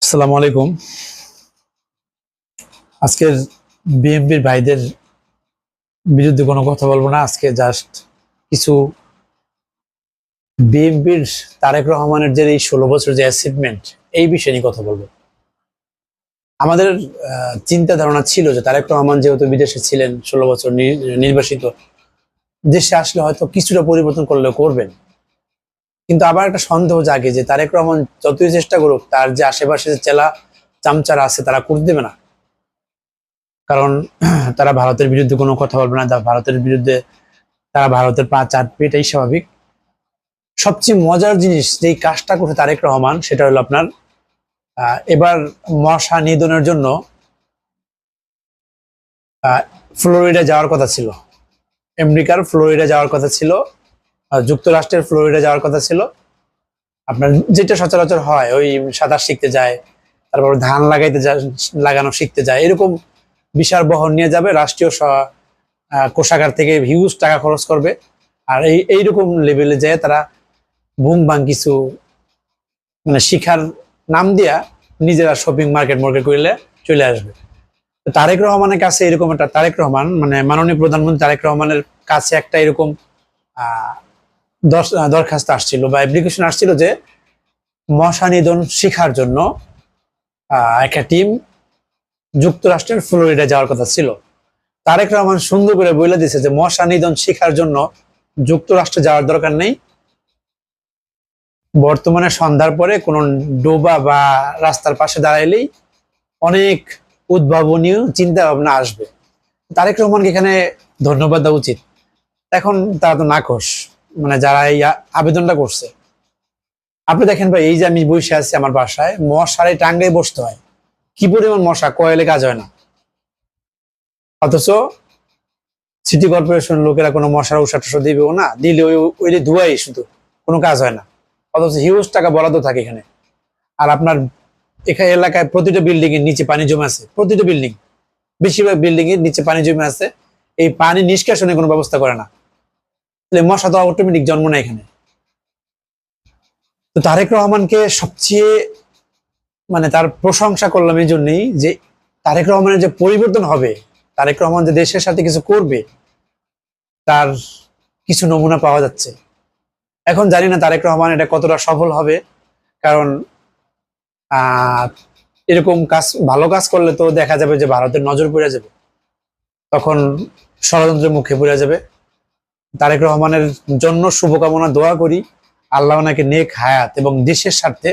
আসসালামু আলাইকুম। আজকের বিএনপির ভাইদের বিরুদ্ধে কোনো কথা বলবো না। আজকে জাস্ট কিছু বিএনপির তারেক রহমানের যে এই 16 বছর যে অ্যাচিভমেন্ট, এই বিষয় নিয়ে কথা বলবো। আমাদের চিন্তা ধারণা ছিল যে তারেক রহমান যেহেতু বিদেশে ছিলেন 16 বছর নির্বাসিত, দেশে আসলে হয়তো কিছুটা পরিবর্তন করলেও করবেন। কিন্তু আবার একটা সন্দেহ জাগে যে তারেক রহমান যতই চেষ্টা করুক, তার যে আশেপাশে যে চেলা চামচারা আছে তারা করতে দেবে না। কারণ তারা ভারতের বিরুদ্ধে কোনো কথা বলবে না, ভারতের বিরুদ্ধে তারা ভারতের পা চাটবে, এটাই স্বাভাবিক। সবচেয়ে মজার জিনিস যেই কাজটা করছে তারেক রহমান, সেটা হলো আপনার এবার মশা নিধনের জন্য ফ্লোরিডা যাওয়ার কথা ছিল। আমেরিকার ফ্লোরিডা যাওয়ার কথা ছিল, যুক্তরাষ্ট্রের ফ্লোরিডা যাওয়ার কথা ছিল। আপনার যেটা সচরাচর হয়, ওই সাঁতার শিখতে যায়, তারপর ধান লাগানো শিখতে যায়, এরকম বিশাল বহর নিয়ে যাবে, রাষ্ট্রীয় কোষাগার থেকে হিউজ টাকা খরচ করবে। আর এইরকম লেভেলে যায় তারা বুম বাং কিছু মানে শিখার নাম দিয়া নিজেরা শপিং মার্কেট করলে চলে আসবে। তো তারেক রহমানের কাছে এরকম একটা, তারেক রহমান মানে মাননীয় প্রধানমন্ত্রী তারেক রহমানের কাছে একটা এরকম আহ দরখাস্ত আসছিল বা অ্যাপ্লিকেশন আসছিল যে মশা নিধন শিখার জন্য একটা টিম যুক্তরাষ্ট্রের ফ্লোরিডা যাওয়ার কথা ছিল। তারেক রহমান সুন্দর করে বলে দিয়েছে যে মশা নিধন শিখার জন্য যুক্তরাষ্ট্রে যাওয়ার দরকার নেই। বর্তমানে সন্ধ্যার পরে কোন ডোবা বা রাস্তার পাশে দাঁড়াইলেই অনেক উদ্ভাবনীয় চিন্তা ভাবনা আসবে। তারেক রহমানকে এখানে ধন্যবাদ দেওয়া উচিত। এখন তারা তো নাখোশ, মানে যারা এই আবেদনটা করছে। আপনি দেখেন ভাই, এই যে আমি বসে আছি আমার বাসায়, মশারে টাঙ্গায় বসতে হয়, কি পরিমাণ মশা, কয়েলে কাজ হয় না। অথচ সিটি কর্পোরেশন লোকেরা কোনো মশার ঔষধ দিবেও না, দিলে ওই ধুয়াই শুধু, কোনো কাজ হয় না। অথচ হিউজ টাকা বরাদ্দ থাকে এখানে। আর আপনার এখানে এলাকায় প্রতিটা বিল্ডিং এর নিচে পানি জমে আছে, প্রতিটা বিল্ডিং, বেশিরভাগ বিল্ডিং এর নিচে পানি জমে আছে। এই পানি নিষ্কাশনের কোনো ব্যবস্থা করে না, তাহলে মশা তো অটোমেটিক জন্ম নেয় এখানে। তো তারেক রহমানকে সবচেয়ে মানে তার প্রশংসা করলাম এই জন্যই যে তারেক রহমানের যে পরিবর্তন হবে, তারেক রহমান যে দেশের সাথে কিছু করবে, তার কিছু নমুনা পাওয়া যাচ্ছে। এখন জানি না তারেক রহমান এটা কতটা সফল হবে, কারণ এরকম কাজ, ভালো কাজ করলে তো দেখা যাবে যে ভারতের নজর পড়ে যাবে, তখন ষড়যন্ত্রের মুখে পড়ে যাবে। তারেক রহমানের জন্য শুভকামনা, দোয়া করি আল্লাহ ওনাকে নেক হায়াত এবং দেশের স্বার্থে